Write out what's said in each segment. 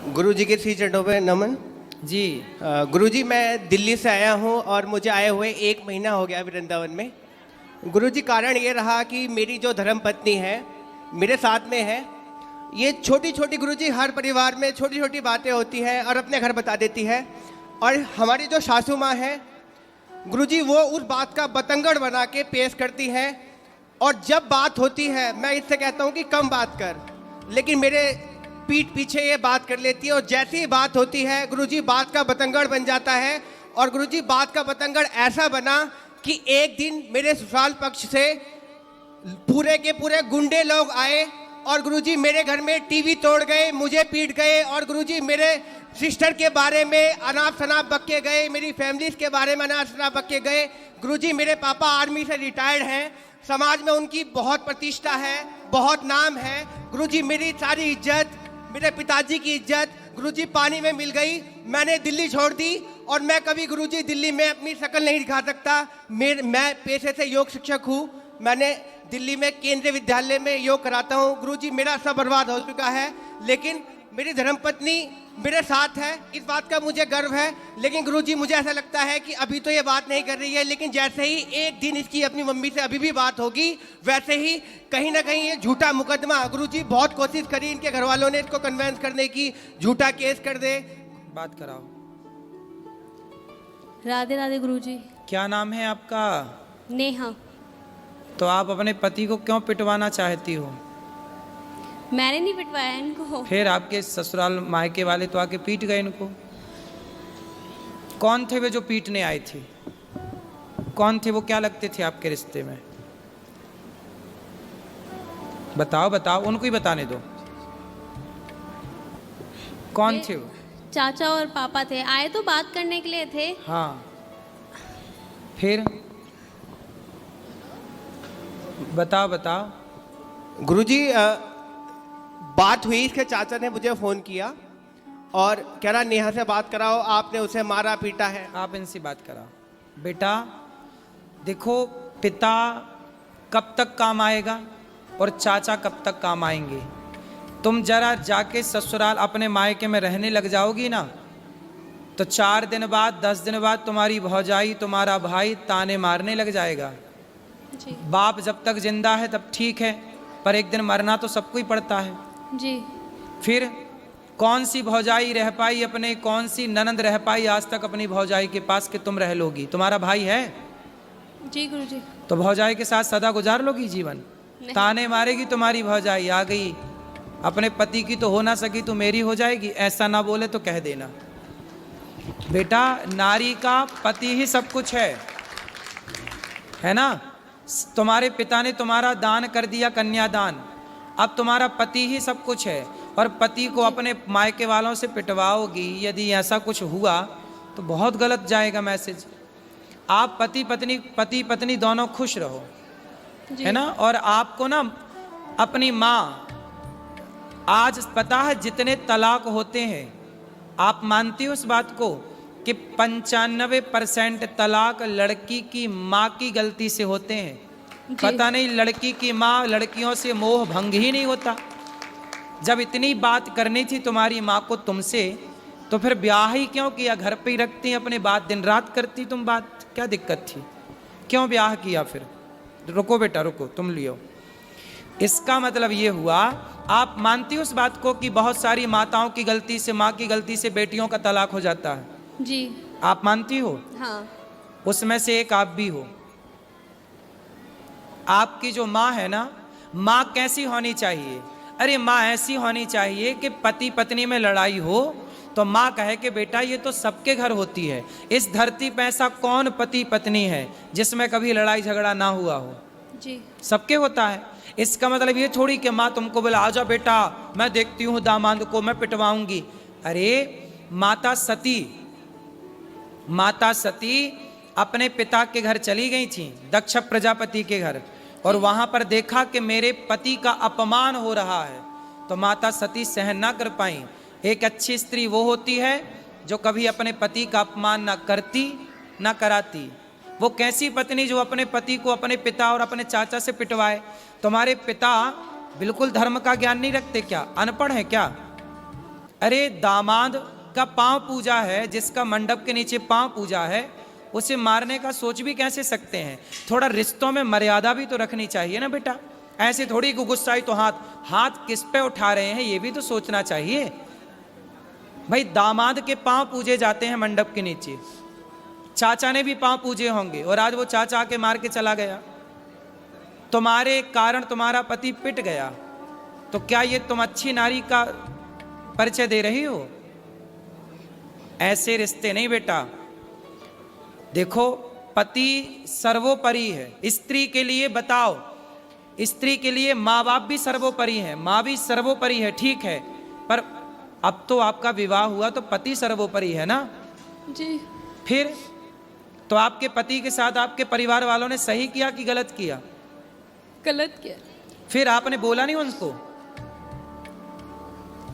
गुरुजी के श्री चरणों पे नमन। जी। गुरुजी, मैं दिल्ली से आया हूँ और मुझे आए हुए 1 महीना हो गया वृंदावन में। गुरुजी, कारण ये रहा कि मेरी जो धर्मपत्नी है मेरे साथ में है। ये छोटी छोटी गुरुजी हर परिवार में छोटी छोटी बातें होती हैं और अपने घर बता देती है। और हमारी जो सासू माँ है गुरुजी, वो उस बात का बतंगड़ बना के पेश करती हैं। और जब बात होती है मैं इससे कहता हूँ कि कम बात कर, लेकिन मेरे पीठ पीछे ये बात कर लेती है। और जैसी ही बात होती है गुरुजी, बात का बतंगड़ बन जाता है। और गुरुजी, बात का बतंगड़ ऐसा बना कि एक दिन मेरे ससुराल पक्ष से पूरे के पूरे गुंडे लोग आए और गुरुजी मेरे घर में टीवी तोड़ गए, मुझे पीट गए। और गुरुजी मेरे सिस्टर के बारे में अनाप शनाप बक के गए, मेरी फैमिलीज के बारे में अनाप शनाप बक के गए। गुरुजी, मेरे पापा आर्मी से रिटायर्ड हैं, समाज में उनकी बहुत प्रतिष्ठा है, बहुत नाम है। गुरुजी, मेरी सारी इज्जत, मेरे पिताजी की इज्जत गुरुजी पानी में मिल गई। मैंने दिल्ली छोड़ दी और मैं कभी गुरुजी दिल्ली में अपनी शक्ल नहीं दिखा सकता। मैं पेशे से योग शिक्षक हूँ। मैंने दिल्ली में केंद्रीय विद्यालय में योग कराता हूँ। गुरुजी, मेरा सब बर्बाद हो चुका है, लेकिन मेरी धर्मपत्नी मेरे साथ है, इस बात का मुझे गर्व है। लेकिन गुरुजी, मुझे ऐसा लगता है कि अभी तो ये बात नहीं कर रही है, लेकिन जैसे ही एक दिन इसकी अपनी मम्मी से अभी भी बात होगी, वैसे ही कहीं ना कहीं ये झूठा मुकदमा, गुरुजी बहुत कोशिश करी इनके घर वालों ने इसको कन्वेंस करने की, झूठा केस कर दे। बात कराओ। राधे राधे गुरुजी। क्या नाम है आपका? नेहा। तो आप अपने पति को क्यों पिटवाना चाहती हो? मैंने नहीं पिटवाया इनको। फिर आपके ससुराल मायके वाले तो आके पीट गए इनको। कौन थे वे जो पीटने आए थे? कौन थे वो? क्या लगते थे आपके रिश्ते में? बताओ बताओ, उनको ही बताने दो। कौन थे वो? चाचा और पापा थे, आए तो बात करने के लिए थे। हाँ, फिर बताओ बताओ। गुरुजी, बात हुई, इसके चाचा ने मुझे फ़ोन किया और कह रहा नेहा से बात कराओ, आपने उसे मारा पीटा है। आप इनसे बात कराओ। बेटा देखो, पिता कब तक काम आएगा और चाचा कब तक काम आएंगे। तुम जरा जाके ससुराल अपने मायके में रहने लग जाओगी ना, तो 4 दिन बाद 10 दिन बाद तुम्हारी भौजाई, तुम्हारा भाई ताने मारने लग जाएगा। जी बाप जब तक जिंदा है तब ठीक है, पर एक दिन मरना तो सबको ही पड़ता है। जी। फिर कौन सी भौजाई रह पाई अपने, कौन सी ननंद रह पाई आज तक अपनी भौजाई के पास कि तुम रह लोगी? तुम्हारा भाई है? जी गुरुजी। तो भौजाई के साथ सदा गुजार लोगी जीवन? ताने मारेगी तुम्हारी भौजाई, आ गई अपने पति की तो हो ना सकी तो मेरी हो जाएगी, ऐसा ना बोले तो कह देना। बेटा, नारी का पति ही सब कुछ है ना। तुम्हारे पिता ने तुम्हारा दान कर दिया, कन्यादान, अब तुम्हारा पति ही सब कुछ है। और पति को अपने मायके वालों से पिटवाओगी, यदि ऐसा कुछ हुआ तो बहुत गलत जाएगा मैसेज। आप पति पत्नी दोनों खुश रहो, है ना। और आपको ना अपनी माँ, आज पता है जितने तलाक होते हैं, आप मानती हो उस बात को कि 95% तलाक लड़की की माँ की गलती से होते हैं? पता नहीं लड़की की माँ, लड़कियों से मोह भंग ही नहीं होता। जब इतनी बात करनी थी तुम्हारी माँ को तुमसे, तो फिर ब्याह ही क्यों किया? घर पे ही रखती अपने बात, दिन रात करती तुम बात, क्या दिक्कत थी? क्यों ब्याह किया फिर? रुको बेटा रुको, तुम लियो। इसका मतलब ये हुआ, आप मानती हो उस बात को कि बहुत सारी माताओं की गलती से, माँ की गलती से बेटियों का तलाक हो जाता है? जी। आप मानती हो? हाँ। उसमें से एक आप भी हो। आपकी जो माँ है ना, माँ कैसी होनी चाहिए? अरे माँ ऐसी होनी चाहिए कि पति पत्नी में लड़ाई हो तो माँ कहे कि बेटा ये तो सबके घर होती है, इस धरती पे ऐसा कौन पति पत्नी है जिसमें कभी लड़ाई झगड़ा ना हुआ हो? जी। सबके होता है। इसका मतलब ये थोड़ी कि माँ तुमको बोला आजा बेटा मैं देखती हूँ दामाद को मैं पिटवाऊंगी। अरे माता सती अपने पिता के घर चली गई थी, दक्ष प्रजापति के घर, और वहां पर देखा कि मेरे पति का अपमान हो रहा है, तो माता सती सहन ना कर पाई। एक अच्छी स्त्री वो होती है जो कभी अपने पति का अपमान ना करती ना कराती। वो कैसी पत्नी जो अपने पति को अपने पिता और अपने चाचा से पिटवाए? तुम्हारे पिता बिल्कुल धर्म का ज्ञान नहीं रखते क्या? अनपढ़ है क्या? अरे दामाद का पांव पूजा है, जिसका मंडप के नीचे पांव पूजा है, उसे मारने का सोच भी कैसे सकते हैं? थोड़ा रिश्तों में मर्यादा भी तो रखनी चाहिए ना बेटा। ऐसे थोड़ी गुस्साई तो हाथ किस पे उठा रहे हैं ये भी तो सोचना चाहिए। भाई दामाद के पांव पूजे जाते हैं मंडप के नीचे, चाचा ने भी पांव पूजे होंगे, और आज वो चाचा आके मार के चला गया, तुम्हारे कारण तुम्हारा पति पिट गया, तो क्या ये तुम अच्छी नारी का परिचय दे रही हो? ऐसे रिश्ते नहीं बेटा। देखो पति सर्वोपरि है, स्त्री के लिए बताओ, स्त्री के लिए माँ बाप भी सर्वोपरि है, माँ भी सर्वोपरि है, ठीक है, पर अब तो आपका विवाह हुआ तो पति सर्वोपरि है ना जी। फिर तो आपके पति के साथ आपके परिवार वालों ने सही किया कि गलत किया? गलत किया। फिर आपने बोला नहीं उनको?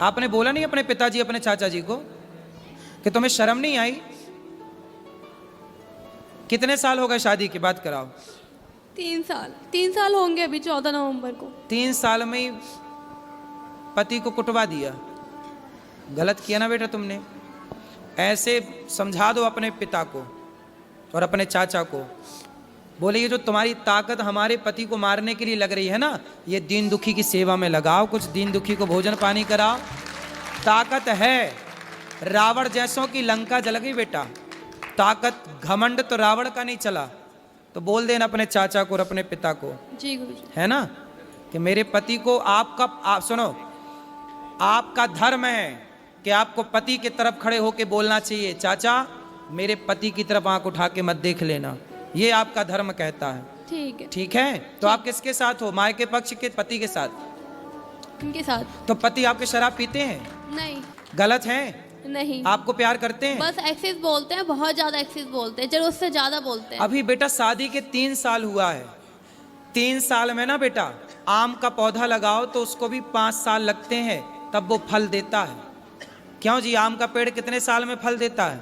आपने बोला नहीं अपने पिताजी अपने चाचा जी को कि तुम्हें शर्म नहीं आई? कितने साल हो गए शादी की बात कराओ? 3 साल होंगे अभी 14 नवंबर को। 3 साल में ही पति को कुटवा दिया, गलत किया ना बेटा तुमने। ऐसे समझा दो अपने पिता को और अपने चाचा को, बोले ये जो तुम्हारी ताकत हमारे पति को मारने के लिए लग रही है ना, ये दीन दुखी की सेवा में लगाओ, कुछ दीन दुखी को भोजन पानी कराओ, ताकत है। रावण जैसों की लंका जल गई बेटा, ताकत घमंड तो रावण का नहीं चला। तो बोल देना अपने चाचा को और अपने पिता को, जी गुरुजी, है ना, कि मेरे पति को आप सुनो, आपका धर्म है कि आपको पति की तरफ खड़े होके बोलना चाहिए, चाचा मेरे पति की तरफ आंख उठा के मत देख लेना, ये आपका धर्म कहता है। ठीक है। ठीक है, तो आप किसके साथ हो? माँ के पक्ष के पति के साथ? उनके साथ। तो पति आपके शराब पीते हैं? नहीं। गलत है? नहीं। आपको प्यार करते हैं? बस एक्सेस बोलते हैं, बहुत ज्यादा एक्सेस बोलते हैं, जरूरत से ज्यादा बोलते हैं। अभी बेटा शादी के 3 साल हुआ है, 3 साल में ना बेटा आम का पौधा लगाओ तो उसको भी 5 साल लगते हैं तब वो फल देता है। क्यों जी? आम का पेड़ कितने साल में फल देता है?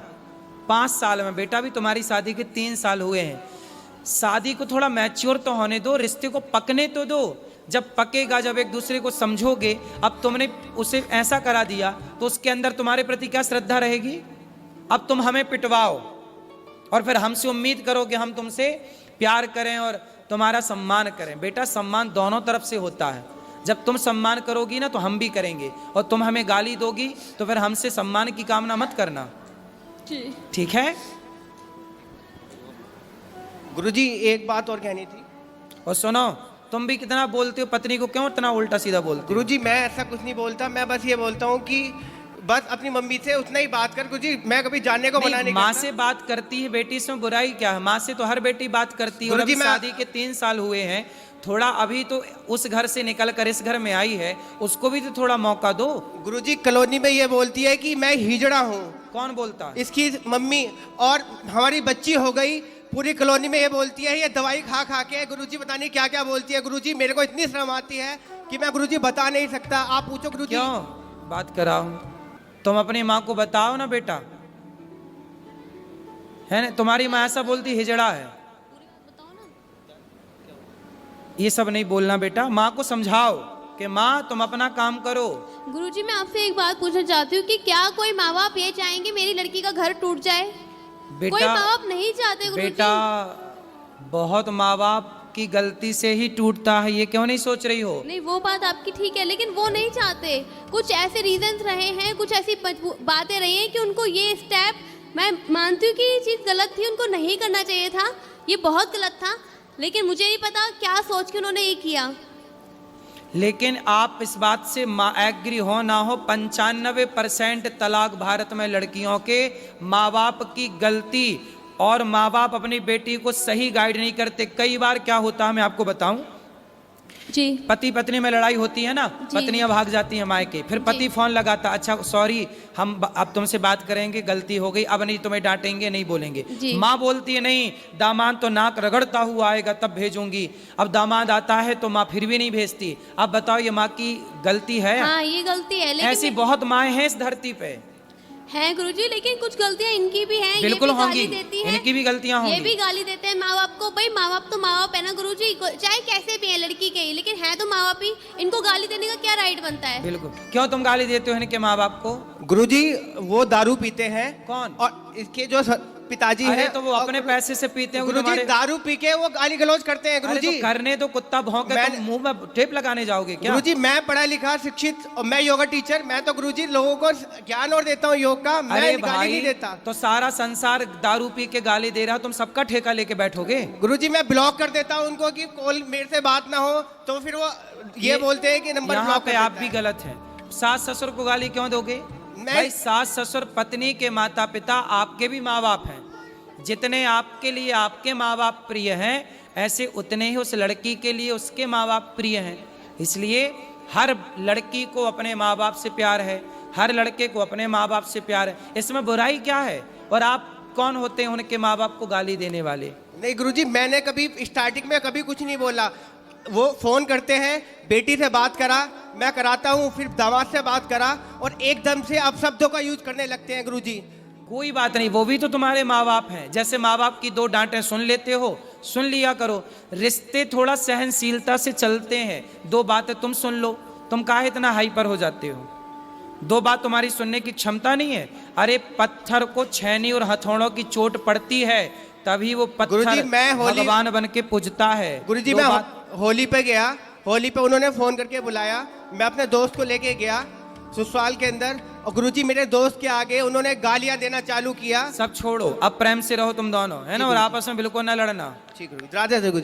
5 साल में। बेटा भी तुम्हारी शादी के 3 साल हुए हैं, शादी को थोड़ा मैच्योर तो होने दो, रिश्ते को पकने तो दो। जब पकेगा, जब एक दूसरे को समझोगे, अब तुमने उसे ऐसा करा दिया तो उसके अंदर तुम्हारे प्रति क्या श्रद्धा रहेगी? अब तुम हमें पिटवाओ और फिर हमसे उम्मीद करो कि हम तुमसे प्यार करें और तुम्हारा सम्मान करें। बेटा सम्मान दोनों तरफ से होता है, जब तुम सम्मान करोगी ना तो हम भी करेंगे, और तुम हमें गाली दोगी तो फिर हमसे सम्मान की कामना मत करना, ठीक है? गुरुजी एक बात और कहनी थी। और सुनो, तुम भी कितना बोलते हो, पत्नी को क्यों इतना उल्टा सीधा बोलते हो? गुरुजी मैं ऐसा कुछ नहीं बोलता, मैं बस ये बोलता हूँ कि बस अपनी मम्मी से उतना ही बात कर। गुरुजी मैं कभी जानने को मना नहीं माँ करता। से बात करती है बेटी, इसमें बुराई क्या है? माँ से तो हर बेटी बात करती है। और अभी शादी के 3 साल हुए हैं, थोड़ा अभी तो उस घर से निकल कर इस घर में आई है, उसको भी तो थोड़ा मौका दो। गुरुजी कॉलोनी में ये बोलती है कि मैं हिजड़ा हूँ। कौन बोलता है? इसकी मम्मी, और हमारी बच्ची हो गई, पूरी कॉलोनी में ये बोलती है ये दवाई खा खा के। गुरुजी पता नहीं क्या क्या बोलती है। गुरुजी मेरे को इतनी शर्म आती है कि मैं गुरुजी बता नहीं सकता, आप पूछो गुरुजी। क्यों बात कराओ? तुम अपनी माँ को बताओ ना बेटा, है ना? तुम्हारी माँ ऐसा बोलती हिजड़ा है, ये सब नहीं बोलना बेटा। माँ को समझाओ कि माँ तुम अपना काम करो। गुरुजी मैं आपसे एक बात पूछना चाहती हूँ कि क्या कोई माँ बाप ये चाहेंगे मेरी लड़की का घर टूट जाए? बेटा, कोई माँ बाप नहीं चाहते गुरुजी। बेटा बहुत माँ बाप की गलती से ही टूटता है, ये क्यों नहीं सोच रही हो? नहीं वो बात आपकी ठीक है, लेकिन वो नहीं चाहते। कुछ ऐसे रीजंस रहे हैं, कुछ ऐसी बातें रही हैं कि उनको ये स्टेप, मैं मानती हूँ कि ये चीज़ गलत थी, उनको नहीं करना चाहिए था, ये बहुत गलत था, लेकिन मुझे नहीं पता क्या सोच के उन्होंने ये किया। लेकिन आप इस बात से एग्री हो ना हो, 95% तलाक भारत में लड़कियों के माँ बाप की गलती, और माँ बाप अपनी बेटी को सही गाइड नहीं करते। कई बार क्या होता है मैं आपको बताऊं जी, पति पत्नी में लड़ाई होती है ना, पत्नियां भाग जाती हैं मायके, फिर पति फोन लगाता, अच्छा सॉरी हम अब तुमसे बात करेंगे, गलती हो गई, अब नहीं तुम्हें डांटेंगे, नहीं बोलेंगे। माँ बोलती है नहीं, दामाद तो नाक रगड़ता हुआ आएगा तब भेजूंगी। अब दामाद आता है तो माँ फिर भी नहीं भेजती। अब बताओ ये माँ की गलती है? हाँ ये गलती है, लेकिन ऐसी बहुत माएँ हैं इस धरती पे, हैं गुरुजी, लेकिन कुछ गलतियां इनकी भी हैं। बिल्कुल ये भी होंगी, गाली देती हैं, इनकी भी गलतियां ये होंगी। भी गाली देते हैं माँ बाप को। भाई माँ बाप तो माँ बाप है ना गुरुजी, चाहे कैसे भी है लड़की के ही, लेकिन है तो माँ बाप ही। इनको गाली देने का क्या राइट बनता है? बिल्कुल। क्यों तुम गाली देते हो इनके माँ बाप को? गुरुजी वो दारू पीते हैं। कौन? और इसके जो पिताजी अरे हैं तो वो अपने पैसे से पीते हैं गुरुजी, तुम्हारे। दारू पी के वो गाली गलौज करते हैं अरे गुरुजी। तो करने तो कुत्ता भौंके, मैं- तुम मुंह में टेप लगाने जाओगे क्या? गुरुजी मैं पढ़ा लिखा शिक्षित और मैं योगा टीचर, मैं तो गुरुजी लोगों को ज्ञान और देता हूँ योग का, मैं अरे गाली भाई नहीं देता। तो सारा संसार दारू पी के गाली दे रहा, तुम सबका ठेका लेके बैठोगे? गुरुजी मैं ब्लॉक कर देता हूँ उनको कि कॉल मेरे से बात ना हो, तो फिर वो ये बोलते हैं कि नंबर यहाँ ब्लॉक पे कर आप देता भी है। गलत हैं। सास ससुर को गाली क्यों दोगे? भाई सास ससुर पत्नी के माता पिता आपके भी माँ बाप हैं। जितने आपके लिए आपके माँ बाप प्रिय हैं, ऐसे उतने ही उस लड़की के लिए उसके माँ बाप प्रिय हैं। इसलिए हर लड़की को अपने माँ बाप से प्यार है, हर लड़के को अपने माँ बाप से प्यार है। इसमें बुराई क्या है? और आप कौन होते हैं उनके माँ बाप को गाली देने वाले? नहीं गुरुजी, मैंने कभी स्टार्टिंग में कभी कुछ नहीं बोला। वो फोन करते हैं, बेटी से बात करा, मैं कराता हूँ, फिर दामाद से बात करा, और एकदम से आप शब्दों का यूज करने लगते हैं गुरुजी। कोई बात नहीं, वो भी तो तुम्हारे माँ बाप हैं। जैसे माँ बाप की दो डांटें सुन लेते हो, सुन लिया करो। रिश्ते थोड़ा सहनशीलता से चलते हैं। दो बातें तुम सुन लो, तुम काहे इतना हाइपर हो जाते हो? दो बात तुम्हारी सुनने की क्षमता नहीं है। अरे पत्थर को छेनी और हथौड़ों की चोट पड़ती है, तभी वो पत्थर गुरुजी, मैं भगवान बन के पूजता है। गुरुजी दो मैं बात- होली पे गया, होली पे उन्होंने फोन करके बुलाया, मैं अपने दोस्त को लेके गया ससुराल के अंदर, और गुरुजी मेरे दोस्त के आगे उन्होंने गालियां देना चालू किया। सब छोड़ो, अब प्रेम से रहो तुम दोनों, है ना? और आपस में बिल्कुल ना लड़ना। ठीक गुरुजी, राधे राधे गुरुजी।